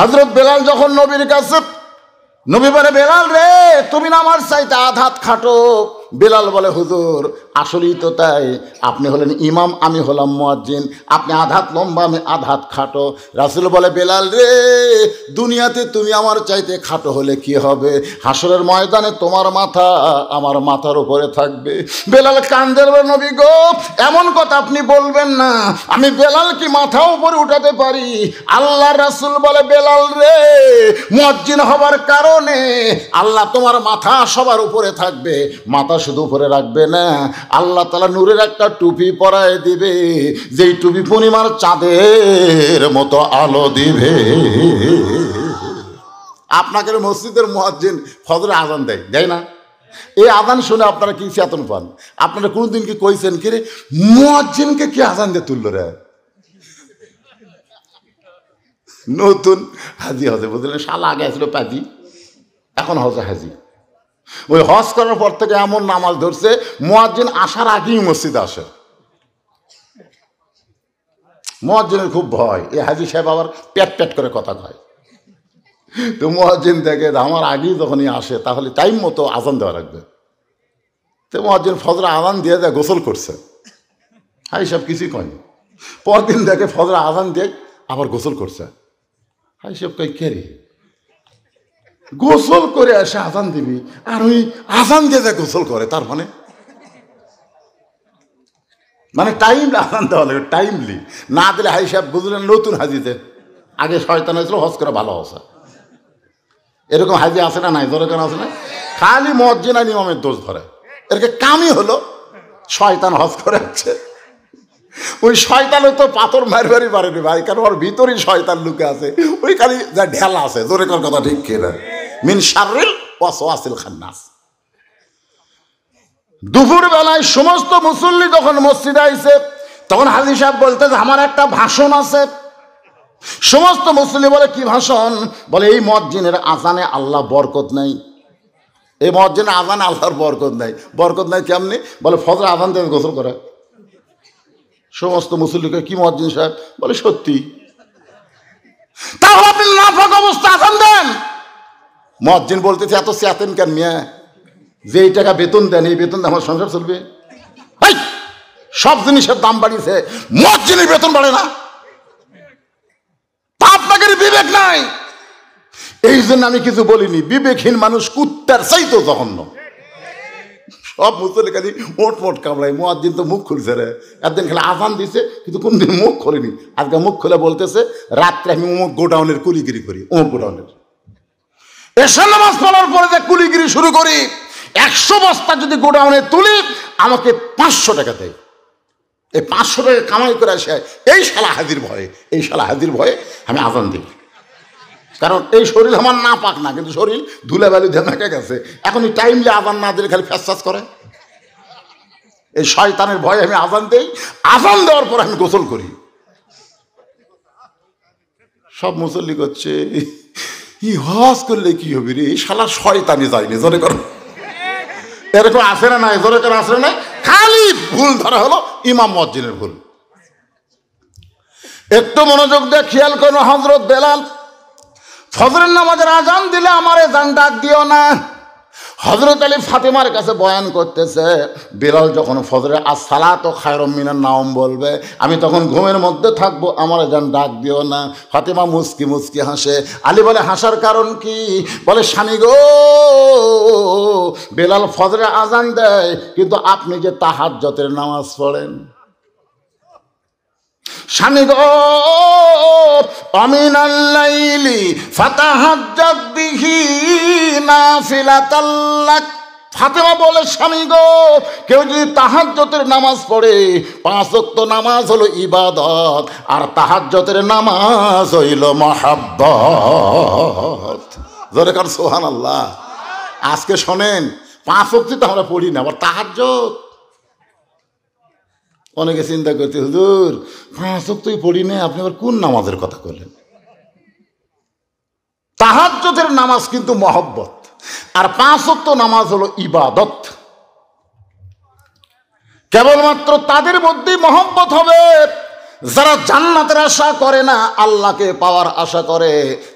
হযরত বেলাল যখন নবীর কাছে, নবী বলে, বেলাল রে, তুমি না আমার চাইতে আধাত খাটো। বেলাল বলে, হুজুর আসলেই তো তাই, আপনি হলেন ইমাম, আমি হলাম মুয়াজ্জিন, আপনি আধাত লম্বা, আমি আধাত খাটো। রাসূল বলে, বেলাল রে, দুনিয়াতে তুমি আমার চাইতে খাটো হলে কি হবে, হাসরের ময়দানে তোমার মাথা আমার মাথার উপরে থাকবে। বেলাল কান্দের বলে, নবী গো, এমন কথা আপনি বলবেন না, আমি বেলাল কি মাথা উপরে উঠাতে পারি? আল্লাহ রাসূল বলে, বেলাল রে, মুয়াজ্জিন হবার কারণে আল্লাহ তোমার মাথা সবার উপরে থাকবে, মাথা শুধু উপরে রাখবে না, আল্লাহ তাআলা নূরের একটা টুপি পরায় দিবে, যেই টুপি পূর্ণিমার চাঁদের মতো আলো দিবে। আপনাকে মসজিদের মুয়াজ্জিন ফজরে আজান দেয়, দেয় না? এই আজান শুনে আপনারা কি চেতন পান? আপনারা কোনোদিন কি কইছেন কি রে, মুয়াজ্জিনকে কি আজান দিয়ে তুলল রে? নতুন হাজি হজে, বুঝলেন, শালা আগে আসলো পাজি, এখন হজে হাজি। ওই হজ করার পর থেকে এমন নামাজ ধরছে, মুয়াজ্জিন আসার আগেই মসজিদে আসে। মুয়াজ্জিনের খুব ভয়, এই হাজি সাহেব আবার প্যাট প্যাট করে কথা কয়। তো মুয়াজ্জিন দেখে আমার আগেই যখনই আসে তাহলে টাইম মতো আজান দেওয়া লাগবে। তো মুয়াজ্জিন ফজরে আজান দিয়ে দেয়, গোসল করছে, হাই সব কিছুই কয়নি। পরদিন দেখে ফজরে আজান দিয়ে আবার গোসল করছে, হাই সব কই কে রে, গোসল করে এসে আজান দিবি আর ওই আজান দিয়ে যা গোসল করে, তার মানে টাইম আজান দেওয়া লাগে, টাইমলি না দিলে হাই সাহেব বুঝলেন নতুন হাজিতে, আগে শয়তান হয়েছিল, হজ করে ভালো হসা। এরকম হাজি আছে না নাই? ধরে কেন আছে না? খালি মুয়াজ্জিন আর ইমামের দোষ ধরে, এরকে কামই হলো শয়তান হজ করে আছে। ওই শয়তানও তো পাথর মারবারই পারেনি ভাই, কারণ ওর ভিতরেই শয়তান লুকে আছে, ওই খালি যা ঢেলা আছে। জোরে কর কথা ঠিক কিনা? মিন শাররিল ওয়াসওয়াসিল খান্নাস। দুপুর বেলায় সমস্ত মুসল্লি যখন মসজিদে আইছে, তখন হাজী সাহেব বলতেছে, আমার একটা ভাষণ আছে। সমস্ত মুসল্লি বলে, কি ভাষণ? বলে, এই মুয়াজ্জিনের আজানে আল্লাহ বরকত নাই, এই মুয়াজ্জিনের আজানে আল্লাহর বরকত নাই। বরকত নাই কেমনি? বলে, ফজর আজান দিয়ে গোসল করে। সমস্ত মুসল্লিকে, কি মুয়াজ্জিন সাহেব? বলে, সত্যি। তাহলে আপনি নাফাক অবস্থা আজান দেন। মুয়াজ্জিন বলতেছে, এত চেতেন কেন মিয়া? যে এই টাকা বেতন দেন, এই বেতন আমার সংসার চলবে? সব জিনিসের দাম বাড়িয়েছে, মুয়াজ্জিনের বেতন বাড়ে না? তা আপনাকে বিবেক নাই। এই জন্য আমি কিছু বলিনি, বিবেকহীন মানুষ কুত্তার চাইতো জঘন্য। সব মুসল্লি খালি মোট মোট কামড়ায়, মুয়াজ্জিন তো মুখ খুলছে রে। একদিন খালি আজান দিছে, কিন্তু কোনদিন মুখ খোলেনি। আজকে মুখ খুলে বলতেছে, রাত্রে আমি অমুক গোডাউনের কুলিগিরি করি, অমুক গোডাউনের। এশার নামাজ পড়ার পরে যে কুলিগিরি শুরু করি, 100 বস্তা যদি গোডাউনে তুলি আমাকে 500 টাকা দেয়। এই 500 টাকা কামাই করে আসে এই শালা হাজির ভয়ে, এই শালা হাজির ভয়ে আমি আজান দিই। কারণ এই শরীর আমার না পাক না, কিন্তু শরীর ধুলাবালি ধেমাকে গেছে। এখন এই টাইমলি আজান না দিলে খালি ফ্যাস করে। এই শয়তানের ভয়ে আমি আজান দেই, আজান দেওয়ার পর আমি গোসল করি। সব মুসল্লি করছে, ই হজ করলে কি হবে রে, শালা শয়তানি যায়নি। জোরে করো, এরকম আসে না নাই? জোরে করে আসে না? খালি ভুল ধরা হলো ইমাম মুয়াজ্জিনের ভুল। একটু মনোযোগ দিয়ে খেয়াল করুন, হযরত বেলাল ফজরের নামাজের আজান দিলে আমারে জান ডাক দিও না। হযরত আলী ফাতেমার কাছে বয়ান করতেছে, বেলাল যখন ফজরে আসসালাতু খায়রুম মিনান নাওম বলবে, আমি তখন ঘুমের মধ্যে থাকবো, আমারে জান ডাক দিও না। ফাতেমা মুস্কি মুস্কি হাসে। আলী বলে, হাসার কারণ কি? বলে, স্বামী গো, বেলাল ফজরে আজান দেয়, কিন্তু আপনি যে তাহাজ্জুদের নামাজ পড়েন। স্বামী গো, আমিনাল লাইলি ফাতাহাজ্জাদ বিহি নাফিলাতাল লাক। ফাতেমা বলে, স্বামী গো, কেউ যদি তাহাজ্জুদের নামাজ পড়ে, 5 ওয়াক্ত নামাজ হলো ইবাদত, আর তাহাজ্জুদের নামাজ হইল মহাব্বত। জোরে কার সুবহানাল্লাহ। আজকে শোনেন, 5 ওয়াক্ত তো আমরা পড়ি না, আবার তাহাজ্জুদ। অনেকে চিন্তা করছে, হুজুর 5 ওয়াক্তই পড়ি না, আপনি আবার কোন নামাজের কথা বললেন? তাহাজ্জুদের নামাজ কিন্তু মহব্বত, আর 5 ওয়াক্ত নামাজ হলো ইবাদত। কেবলমাত্র তাদের মধ্যেই মহব্বত হবে যারা জান্নাতের আশা করে না, আল্লাহকে পাওয়ার আশা করে,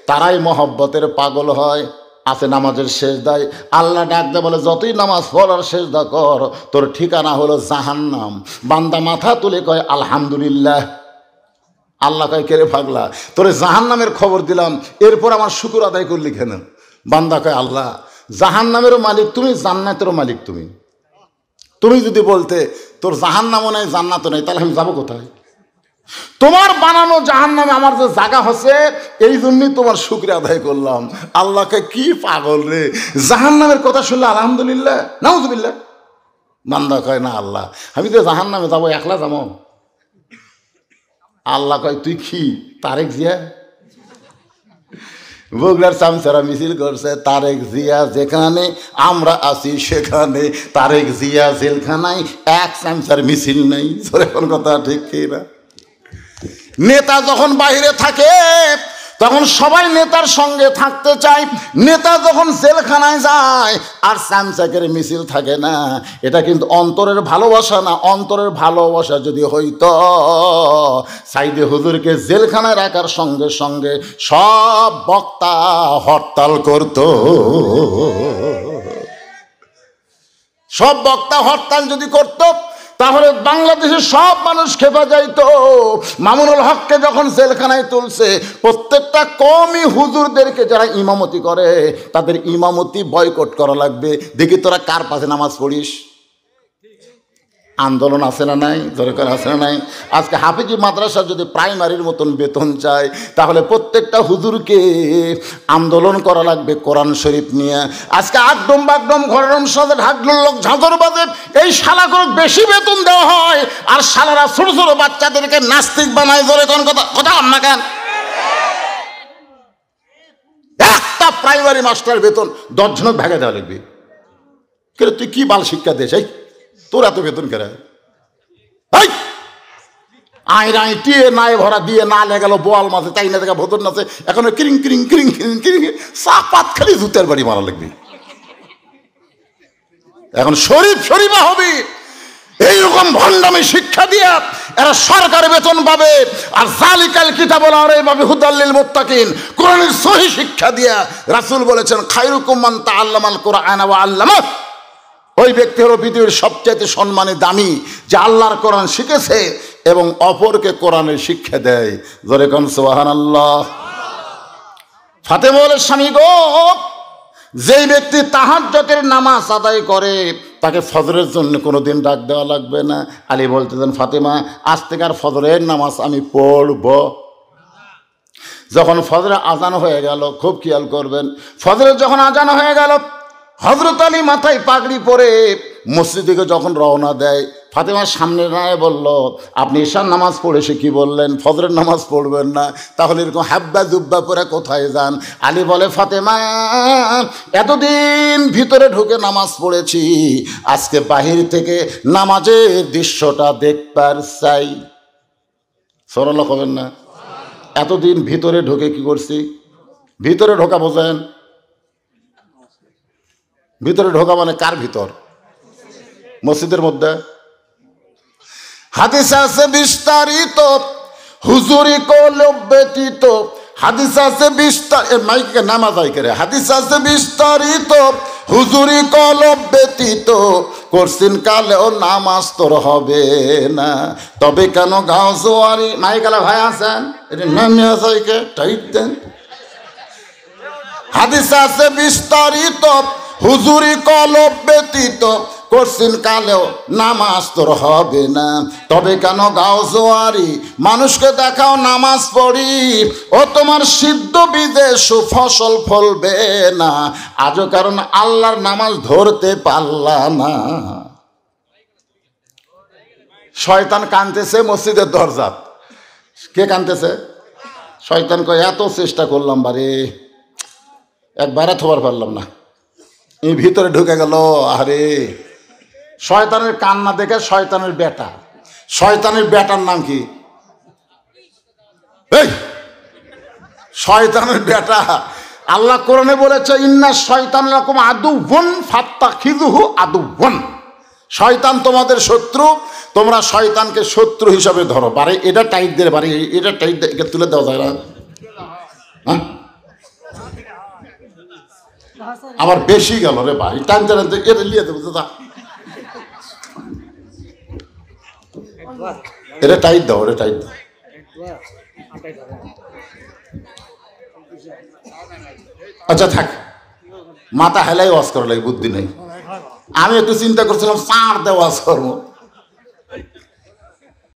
তারাই মহব্বতের পাগল হয়। আছে নামাজের সেজদায় আল্লাহ ডাক দেয়, বলে যতই নামাজ পড় আর সেজদা কর, তোর ঠিকানা হলো জাহান্নাম। বান্দা মাথা তুলে কয় আলহামদুলিল্লাহ। আল্লাহ কয় কেরে পাগলা, তোরে জাহান্নামের খবর দিলাম, এরপর আমার শুকর আদায় করলি কেন? বান্দা কয় আল্লাহ, জাহান্নামেরও মালিক তুমি, জান্নাতেরও মালিক তুমি। তুমি যদি বলতে তোর জাহান্নামও নেই জান্নাতও নেই, তাহলে আমি যাবো কোথায়? তোমার বানানো জাহান্নামে আমার যে জায়গা হচ্ছে, এই জন্যই তোমার শুকরিয়া আদায় করলাম। আল্লাহকে কি পাগল রে, জাহান্নামের কথা শুনলে আলহামদুলিল্লাহ নাউজুবিল্লাহ। বান্দা কয় না আল্লাহ, আমি তো জাহান্নামে যাবো, একলা যাবো। আল্লাহ কয় তুই কি তারেক জিয়া? বগুড়ার চামচারা মিছিল করছে, তারেক জিয়া যেখানে আমরা আছি সেখানে, তারেক জিয়া জেলখানায় এক চামচার মিছিল নেই। কোন কথা ঠিক কি না? নেতা যখন বাইরে থাকে তখন সবাই নেতার সঙ্গে থাকতে চায়, নেতা যখন জেলখানায় যায় আর চামচাকের মিছিল থাকে না। এটা কিন্তু অন্তরের ভালোবাসা না। অন্তরের ভালোবাসা যদি হইতো, সাইদে হুজুরকে জেলখানায় রাখার সঙ্গে সঙ্গে সব বক্তা হরতাল করত। সব বক্তা হরতাল যদি করত, তাহলে বাংলাদেশের সব মানুষ খেপে যাইত। মামুনুল হককে যখন জেলখানায় তুলছে, প্রত্যেকটা কওমি হুজুরদেরকে যারা ইমামতি করে, তাদের ইমামতি বয়কট করা লাগবে। দেখি তোরা কার পাশে নামাজ পড়িস। আন্দোলন আছে না নাই? দরকার আছে না নাই? আজকে হাফিজি মাদ্রাসা যদি প্রাইমারির মতন বেতন চায়, তাহলে প্রত্যেকটা হুজুরকে আন্দোলন করা লাগবে কোরআন শরীফ নিয়ে। আজকে আকডম বাগডম ঘরের সাথে ঢাকলোর লোক ঝাঁঝর বাজে, এই শালা করে বেশি বেতন দেওয়া হয়, আর শালারা ছোট ছোট বাচ্চাদেরকে নাস্তিক বানায়। ধরে কোন কথা কথা না কেন? একটা প্রাইমারি মাস্টার বেতন 10 জনক ভাগে দেওয়া লাগবে। কিন্তু তুই কি বাল শিক্ষা দিস? এই তোর এত বেতন কেন? আইরাই টিয়ে নাই ভরা দিয়ে না লেগেল বোয়াল মাছে, তাই না দেখা ভোতর নাচে, এখন কিরিং কিরিং কিরিং কিরিং কিরিং চাপাত খালি জুতের বাড়ি মারা লাগবে। এখন শরীফ শরীফা হবে। এইরকম ভণ্ডামি শিক্ষা দিয়া এরা সরকারি বেতন পাবে। আর জালিকাল কিতাবুল আরাইবা হুদাল্লিল মুত্তাকিন, কোরআনের সহি শিক্ষা দিয়া রাসূল বলেছেন খায়রুকুম মান তাআল্লামাল কুরআন ওয়া আল্লামা। ওই ব্যক্তি হলো পৃথিবীর সবচেয়ে সম্মানী দামি, যে আল্লাহর কোরআন শিখেছে এবং অপরকে কোরআনের শিক্ষা দেয়। জোরে কোন সুবহানাল্লাহ। ফাতেমা বলে, স্বামী গো, যেই ব্যক্তি তাহাজ্জুদের নামাজ আদায় করে, তাকে ফজরের জন্য কোনোদিন ডাক দেওয়া লাগবে না। আলী বলতেছেন, ফাতেমা আজ থেকে আর ফজরের নামাজ আমি পড়ব। যখন ফজরে আজান হয়ে গেল, খুব খেয়াল করবেন, ফজরে যখন আজান হয়ে গেল, হযরত আলী মাথায় পাগড়ি পরে মসজিদে যখন রওনা দেয়, ফাতেমার সামনে দাঁড়িয়ে বলল, আপনি ঈশার নামাজ পড়ে এসে কি বললেন ফজরের নামাজ পড়বেন না? তাহলে এরকম হাব্বা জুব্বা পরে কোথায় যান? আলী বলে, ফাতেমা এতদিন ভিতরে ঢুকে নামাজ পড়েছি, আজকে বাহির থেকে নামাজের দৃশ্যটা দেখবার চাই। সরলা হবেন না? এতদিন ভিতরে ঢুকে কি করছি? ভিতরে ঢোকা বোঝেন? ভিতরে ঢোকা মানে কার ভিতর? মসজিদের মধ্যে। হাদিস আছে বিস্তারিত, হুজুরি কোলে ব্যতীত। হাদিস আছে বিস্তারিত, মাইকে নামাজ আই করে। হাদিস আছে বিস্তারিত, হুজুরি কোলে ব্যতীত। করছিন কালেও নামাজ তোর হবে না, তবে কেন গাও জোয়ারি? মাইকালা ভাই আছেন, এটা নামে আসাইকে টাইট দেন। হাদিস আছে বিস্তারিত, হুজুরি কলব ব্যতীত। করছিন কালেও নামাজ তোর হবে না, তবে কেন গাও জোয়ারি? মানুষকে দেখাও নামাজ পড়ি, ও তোমার সিদ্ধ বীজে সুফসল ফলবে না। আজও কারণ আল্লাহর নামাজ ধরতে পারলা না। শয়তান কাঁদতেছে মসজিদের দরজাত। কে কাঁদতেছে? শয়তান কয়, এত চেষ্টা করলাম বারে, একবারে থবার পারলাম না। এই ভিতরে ঢুকে গেল। আরে শয়তানের কান্না দেখে শয়তানের বেটা, শয়তানের বেটার নাম কি? এই শয়তানের বেটা। আল্লাহ কোরআনে বলেছে, ইন্না শয়তান লাকুম আদুওয়ান ফাত্তাখিযুহু আদুওয়ান। শয়তান তোমাদের শত্রু, তোমরা শয়তানকে শত্রু হিসাবে ধরো। বারে এটা টাইট দিয়ে, বারে এটা টাইট দিয়ে তুলে দেওয়া যায় না? হ্যাঁ, আবার বেশি গেল রে ভাই, টানতে টানতে এটা লিয়ে দেবো দাদা, এটা টাইট দাও, এটা টাইট দাও। আচ্ছা থাক, মাথা হেলাই ওয়াজ করা লাগে, বুদ্ধি নেই। আমি একটু চিন্তা করছিলাম চার দিয়ে ওয়াজ করবো,